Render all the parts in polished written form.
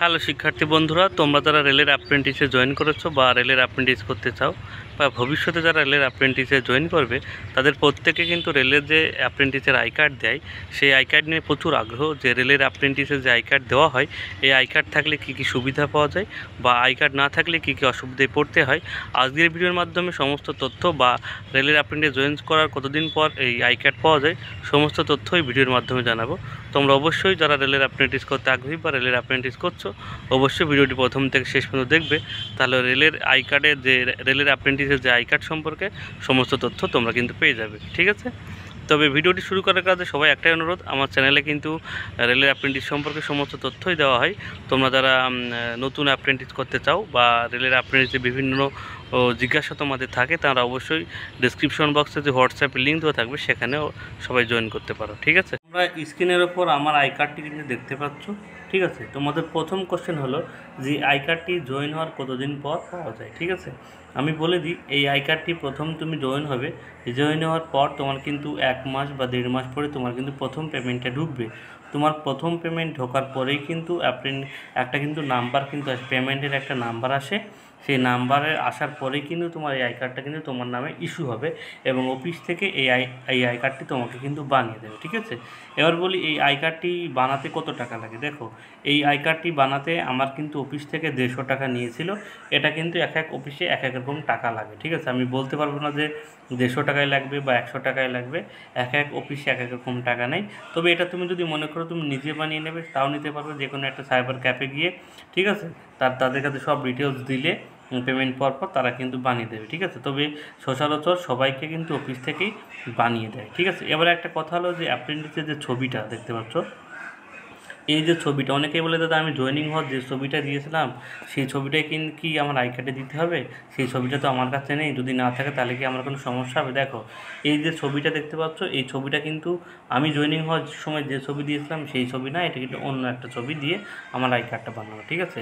Hello শিক্ষার্থী বন্ধুরা, তোমরা যারা রেলের অ্যাপ্রেন্টিসে জয়েন করেছো বা রেলের অ্যাপ্রেন্টিস করতে চাও বা ভবিষ্যতে যারা রেলের অ্যাপ্রেন্টিসে জয়েন করবে, তাদের প্রত্যেকে কিন্তু রেলের যে অ্যাপ্রেন্টিসের আই কার্ড দেয়, সেই আই কার্ড নিয়ে প্রচুর আগ্রহ যে রেলের অ্যাপ্রেন্টিসে যে আই কার্ড দেওয়া হয়, এই আই কার্ড থাকলে কী কী সুবিধা পাওয়া যায় বা আই কার্ড না থাকলে কী কী অসুবিধায় পড়তে হয়। আজকের ভিডিওর মাধ্যমে সমস্ত তথ্য বা রেলের অ্যাপ্রেন্টিস জয়েন করার কতদিন পর এই আই কার্ড পাওয়া যায়, সমস্ত তথ্য এই ভিডিওর মাধ্যমে জানাবো। তোমরা অবশ্যই যারা রেলের অ্যাপ্রেন্টিস করতে আগ্রহী বা রেলের অ্যাপ্রেন্টিস করছো, অবশ্যই ভিডিওটি প্রথম থেকে শেষ পর্যন্ত দেখবে। তাহলে রেলের আই কার্ডের যে রেলের অ্যাপ্রেন্টিসের যে আই কার্ড সম্পর্কে সমস্ত তথ্য তোমরা কিন্তু পেয়ে যাবে, ঠিক আছে। তবে ভিডিওটি শুরু করার কাজে সবাই একটাই অনুরোধ, আমার চ্যানেলে কিন্তু রেলের অ্যাপ্রেন্টিস সম্পর্কে সমস্ত তথ্যই দেওয়া হয়। তোমরা যারা নতুন অ্যাপ্রেন্টিস করতে চাও বা রেলের অ্যাপ্রেন্টিসে বিভিন্ন জিজ্ঞাসা তোমাদের থাকে, তারা অবশ্যই ডিসক্রিপশন বক্সে যে হোয়াটসঅ্যাপের লিঙ্ক দেওয়া থাকবে সেখানেও সবাই জয়েন করতে পারো, ঠিক আছে। তোমরা স্ক্রিনের ওপর আমার আই কার্ডটি কিন্তু দেখতে পাচ্ছ, ঠিক আছে। তোমাদের প্রথম কোশ্চেন হলো যে আই কার্ডটি জয়েন হওয়ার কতদিন পর পাওয়া যায়, ঠিক আছে। আমি বলে দিই, এই আই কার্ডটি প্রথম তুমি জয়েন হবে, জয়েন হওয়ার পর তোমার কিন্তু 1 মাস বা 1.5 মাস পরে তোমার কিন্তু প্রথম পেমেন্টটা ঢুকবে। তোমার প্রথম পেমেন্ট ঢোকার পরেই কিন্তু একটা কিন্তু নাম্বার কিন্তু আসে, পেমেন্টের একটা নাম্বার আসে। সেই নাম্বারে আসার পরেই কিন্তু তোমার এই আই কার্ডটা কিন্তু তোমার নামে ইস্যু হবে এবং অফিস থেকে এই আই কার্ডটি তোমাকে কিন্তু বানিয়ে দেবে, ঠিক আছে। এবার বলি এই আই কার্ডটি বানাতে কত টাকা লাগে। দেখো, এই আই কার্ডটি বানাতে আমার কিন্তু অফিস থেকে 150 টাকা নিয়েছিল। এটা কিন্তু এক এক অফিসে এক এক রকম টাকা লাগে, ঠিক আছে। আমি বলতে পারবো না যে 150 টাকায় লাগবে বা 100 টাকায় লাগবে, এক এক অফিসে এক এক রকম টাকা নেই। তবে এটা তুমি যদি মনে করো তুমি নিজে বানিয়ে নেবে, তাও নিতে পারবে, যে কোনো একটা সাইবার ক্যাফে গিয়ে, ঠিক আছে। তাদের কাছে সব ডিটেলস দিলে পেমেন্ট পর তারা কিন্তু বানিয়ে দেবে, ঠিক আছে। তবে সচরাচর সবাইকে কিন্তু অফিস থেকেই বানিয়ে দেয়, ঠিক আছে। এবারে একটা কথা হলো যে অ্যাপ্রেন্টিসের যে ছবিটা দেখতে পাচ্ছ, এই যে ছবিটা, অনেকেই বলে দাদা আমি জয়েনিং হওয়ার যে ছবিটা দিয়েছিলাম সেই ছবিটাই কি আমার আই কার্ডে দিতে হবে? সেই ছবিটা তো আমার কাছে নেই, যদি না থাকে তাহলে কি আমার কোনো সমস্যা হবে? দেখো, এই যে ছবিটা দেখতে পাচ্ছ, এই ছবিটা কিন্তু আমি জয়েনিং হওয়ার সময় যে ছবি দিয়েছিলাম সেই ছবি না, এটা কিন্তু অন্য একটা ছবি দিয়ে আমার আই কার্ডটা বানানো, ঠিক আছে।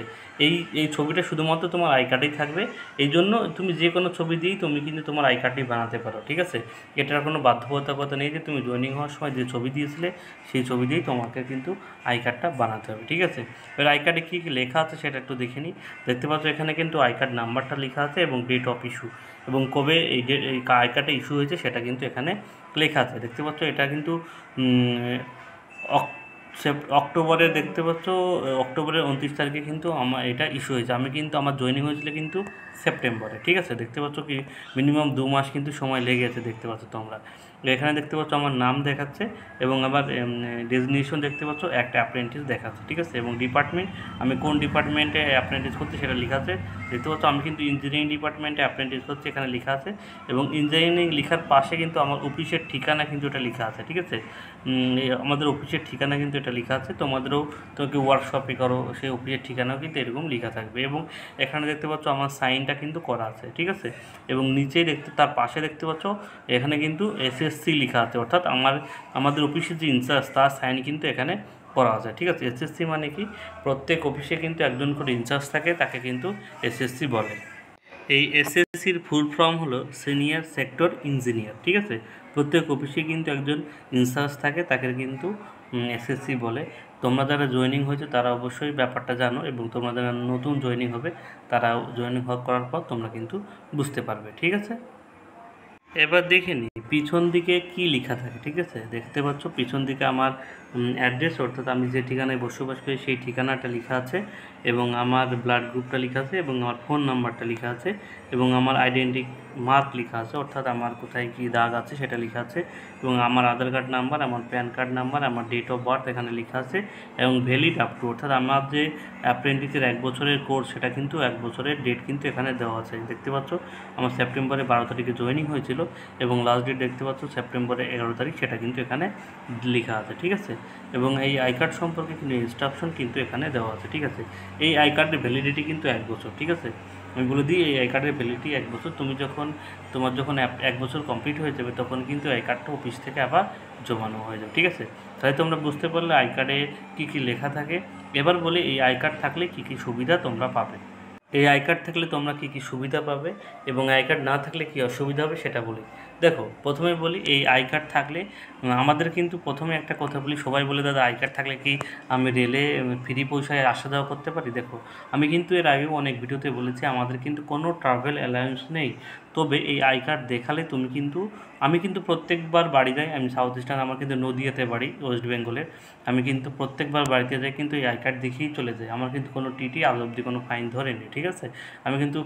এই ছবিটা শুধুমাত্র তোমার আই কার্ডেই থাকবে, এই জন্য তুমি যে কোনো ছবি দিয়েই তুমি কিন্তু তোমার আই কার্ডটি বানাতে পারো, ঠিক আছে। এটার কোনো বাধ্যবাধকতা নেই যে তুমি জয়েনিং হওয়ার সময় যে ছবি দিয়েছিলে সেই ছবি দিয়েই তোমাকে কিন্তু আই কার্ডটা বানাতে হবে, ঠিক আছে। এবার আই কার্ডে কী কী লেখা আছে সেটা একটু দেখে নিই। দেখতে পাচ্ছ এখানে কিন্তু আই কার্ড নাম্বারটা লেখা আছে এবং ডেট অফ ইস্যু এবং কবে এই আই কার্ডটা ইস্যু হয়েছে সেটা কিন্তু এখানে লেখা আছে। দেখতে পাচ্ছ এটা কিন্তু অক্টোবরে, দেখতে পাচ্ছ অক্টোবরের 29 তারিখে কিন্তু আমার এটা ইস্যু হয়েছে। আমি কিন্তু আমার জয়েনিং হয়েছিল কিন্তু সেপ্টেম্বরে, ঠিক আছে। দেখতে পাচ্ছ কি মিনিমাম 2 মাস কিন্তু সময় লেগে গেছে, দেখতে পাচ্ছ তোমরা। এখানে দেখতে পাচ্ছ আমার নাম দেখাচ্ছে এবং আবার ডেজিগনেশন দেখতে পাচ্ছ একটা অ্যাপ্রেন্টিস দেখাচ্ছে, ঠিক আছে। এবং ডিপার্টমেন্ট, আমি কোন ডিপার্টমেন্টে অ্যাপ্রেন্টিস করছি সেটা লেখা আছে। দেখতে পাচ্ছ আমি কিন্তু ইঞ্জিনিয়ারিং ডিপার্টমেন্টে অ্যাপ্রেন্টিস করছি, এখানে লেখা আছে। এবং ইঞ্জিনিয়ারিং লেখার পাশে কিন্তু আমার অফিসের ঠিকানা কিন্তু এটা লেখা আছে, ঠিক আছে। আমাদের অফিসের ঠিকানা কিন্তু এটা লেখা আছে। তোমাদেরও তোমাকে ওয়ার্কশপে করো, সেই অফিসের ঠিকানাও কিন্তু এরকম লেখা থাকবে। এবং এখানে দেখতে পাচ্ছ আমার সাইনটা কিন্তু করা আছে, ঠিক আছে। এবং নিচেই তার পাশে দেখতে পাচ্ছ এখানে কিন্তু এসএসসি লেখা আছে, অর্থাৎ আমাদের অফিসের যে ইনচার্জ তার সাইন কিন্তু এখানে করা আছে, ঠিক আছে। এসএসসি মানে কি, প্রত্যেক অফিসে কিন্তু একজন করে ইনচার্জ থাকে, তাকে কিন্তু এসএসসি বলে। এই এসএসসির ফুল ফর্ম হলো সিনিয়র সেক্টর ইঞ্জিনিয়ার, ঠিক আছে। প্রত্যেক অফিসে কিন্তু একজন ইনচার্জ থাকে, তাকে কিন্তু এসএসসি বলে। তোমরা যারা জয়েনিং হয়েছে তারা অবশ্যই ব্যাপারটা জানো এবং তোমরা যারা নতুন জয়েনিং হবে তারা জয়েনিং করার পর তোমরা কিন্তু বুঝতে পারবে, ঠিক আছে। এবার দেখে নিই পিছন দিকে কি লেখা থাকে, ঠিক আছে। দেখতে পাচ্ছ পিছন দিকে আমার অ্যাড্রেস, অর্থাৎ আমি যে ঠিকানায় বসবাস করি সেই ঠিকানাটা লেখা আছে এবং আমার ব্লাড গ্রুপটা লেখা আছে এবং আমার ফোন নাম্বারটা লেখা আছে এবং আমার আইডেন্টি মার্ক লেখা আছে, অর্থাৎ আমার কোথায় কী দাগ আছে সেটা লেখা আছে এবং আমার আধার কার্ড নাম্বার, আমার প্যান কার্ড নাম্বার, আমার ডেট অফ বার্থ এখানে লেখা আছে এবং ভ্যালিড আপ টু, অর্থাৎ আমার যে অ্যাপ্রেন্টিসের 1 বছরের কোর্স সেটা কিন্তু 1 বছরের ডেট কিন্তু এখানে দেওয়া আছে। দেখতে পাচ্ছ আমার সেপ্টেম্বরে 12 তারিখে জয়েনিং হয়েছিল এবং লাস্ট ডেট দেখতে পাচ্ছ সেপ্টেম্বরে 11 তারিখ, সেটা কিন্তু এখানে লেখা আছে, ঠিক আছে। এবং এই আই কার্ড সম্পর্কে কিন্তু ইনস্ট্রাকশন কিন্তু এখানে দেওয়া আছে, ঠিক আছে। এই আই কার্ডের ভ্যালিডিটি কিন্তু 1 বছর, ঠিক আছে। আমি বলে দিই এই আই কার্ডের ভ্যালিডিটি 1 বছর। তোমার যখন 1 বছর কমপ্লিট হয়ে যাবে তখন কিন্তু আই কার্ডটা অফিস থেকে আবার জমানো হয়ে যাবে, ঠিক আছে। তাই তোমরা বুঝতে পারলে আই কার্ডে কী কী লেখা থাকে। এবার বলে এই আই কার্ড থাকলে কী কী সুবিধা তোমরা পাবে। এই আই কার্ড থাকলে তোমরা কী কী সুবিধা পাবে এবং আই কার্ড না থাকলে কী অসুবিধা হবে সেটা বলি। দেখো, প্রথমে বলি এই আই কার্ড থাকলে আমাদের কিন্তু প্রথমে একটা কথা বলি, সবাই বলে দাদা আই কার্ড থাকলে কি আমি রেলে ফ্রি পয়সায় আসা যাওয়া করতে পারি? দেখো, আমি কিন্তু এর আগেও অনেক ভিডিওতে বলেছি আমাদের কিন্তু কোনো ট্রাভেল অ্যালায়েন্স নেই। তবে এই আই কার্ড দেখালে তুমি কিন্তু, আমি কিন্তু প্রত্যেকবার বাড়ি যাই, আমি সাউথ ইস্টার্ন, আমার কিন্তু নদিয়াতে বাড়ি ওয়েস্ট বেঙ্গলের। আমি কিন্তু প্রত্যেকবার বাড়িতে যাই কিন্তু এই আই কার্ড দেখিয়েই চলে যাই। আমার কিন্তু কোনো টিটি আজ অবধি কোনো ফাইন ধরেনি, ঠিক আছে? আমি কিন্তু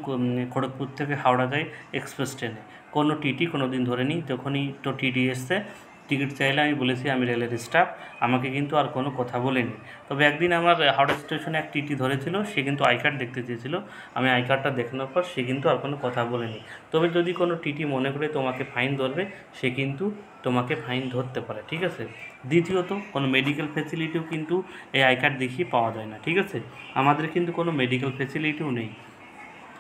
খড়গপুর থেকে হাওড়া যাই এক্সপ্রেস ট্রেনে, কোনো টিটি কোনো দিন ধরেনি। যখনই তো টিটি এসছে টিকিট চাইলে আমি বলেছি আমি রেলের স্টাফ, আমাকে কিন্তু আর কোনো কথা বলেনি। তবে একদিন আমার হাওড়া স্টেশনে এক টিটি ধরেছিল, সে কিন্তু আই কার্ড দেখতে চেয়েছিল, আমি আই কার্ডটা দেখানোর পর সে কিন্তু আর কোনো কথা বলেনি। তবে যদি কোনো টিটি মনে করে তোমাকে ফাইন ধরবে, সে কিন্তু তোমাকে ফাইন ধরতে পারে, ঠিক আছে? দ্বিতীয়ত, কোনো মেডিকেল ফেসিলিটিও কিন্তু এই আই কার্ড দেখিয়ে পাওয়া যায় না, ঠিক আছে? আমাদের কিন্তু কোনো মেডিকেল ফেসিলিটিও নেই,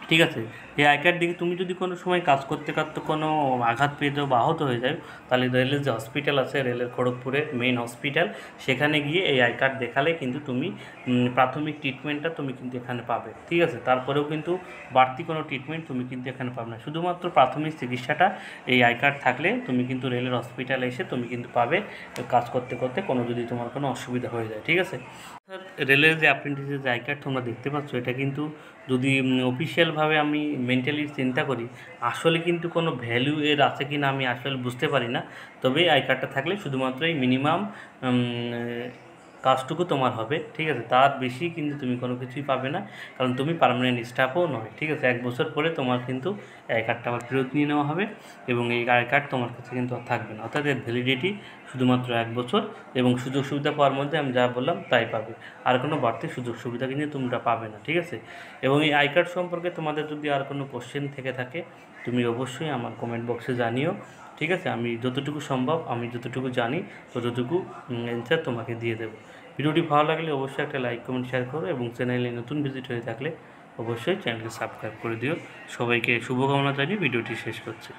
ঠিক আছে? এই আই কার্ড দেখে তুমি যদি কোনো সময় কাজ করতে করতে কোনো আঘাত পেয়ে যাও বা আহত হয়ে যায়, তাহলে রেলের যে হসপিটাল আছে, রেলের খড়গপুরের মেইন হসপিটাল, সেখানে গিয়ে এই আই কার্ড দেখালে কিন্তু তুমি প্রাথমিক ট্রিটমেন্টটা তুমি কিন্তু এখানে পাবে, ঠিক আছে? তারপরেও কিন্তু বাড়তি কোনো ট্রিটমেন্ট তুমি কিন্তু এখানে পাবে না, শুধুমাত্র প্রাথমিক চিকিৎসাটা এই আই কার্ড থাকলে তুমি কিন্তু রেলের হসপিটালে এসে তুমি কিন্তু পাবে, কাজ করতে করতে কোনো যদি তোমার কোনো অসুবিধা হয়ে যায়, ঠিক আছে? রেলের যে অ্যাপ্রেন্টিসের যে আই কার্ড তোমরা দেখতে পাচ্ছ, এটা কিন্তু যদি অফিসিয়ালভাবে আমি মেন্টালি চিন্তা করি, আসলে কিন্তু কোনো ভ্যালু এর আছে কি না আমি আসলে বুঝতে পারি না। তবে আই কার্ডটা থাকলে শুধুমাত্র এই মিনিমাম কাজটুকু তোমার হবে, ঠিক আছে? তার বেশি কিন্তু তুমি কোনো কিছুই পাবে না, কারণ তুমি পার্মানেন্ট স্টাফও নয়, ঠিক আছে? 1 বছর পরে তোমার কিন্তু আই কার্ডটা আবার ফেরত নিয়ে নেওয়া হবে এবং এই আই কার্ড তোমার কাছে কিন্তু আর থাকবে না, অর্থাৎ এর ভ্যালিডিটি শুধুমাত্র 1 বছর এবং সুযোগ সুবিধা পাওয়ার মধ্যে আমি যা বললাম তাই পাবে, আর কোনো বাড়তি সুযোগ সুবিধা কিন্তু তোমরা পাবে না, ঠিক আছে? এবং এই আই কার্ড সম্পর্কে তোমাদের যদি আর কোনো কোশ্চেন থেকে থাকে, তুমি অবশ্যই আমার কমেন্ট বক্সে জানিও, ঠিক আছে? আমি যতটুকু সম্ভব, আমি যতটুকু জানি ততটুকু অ্যান্সার তোমাকে দিয়ে দেবো। ভিডিওটি ভালো লাগলে অবশ্যই একটা লাইক কমেন্ট শেয়ার করো এবং চ্যানেলে নতুন ভিজিট হয়ে থাকলে অবশ্যই চ্যানেলটি সাবস্ক্রাইব করে দিও। সবাইকে শুভকামনা জানিয়ে ভিডিওটি শেষ করছি।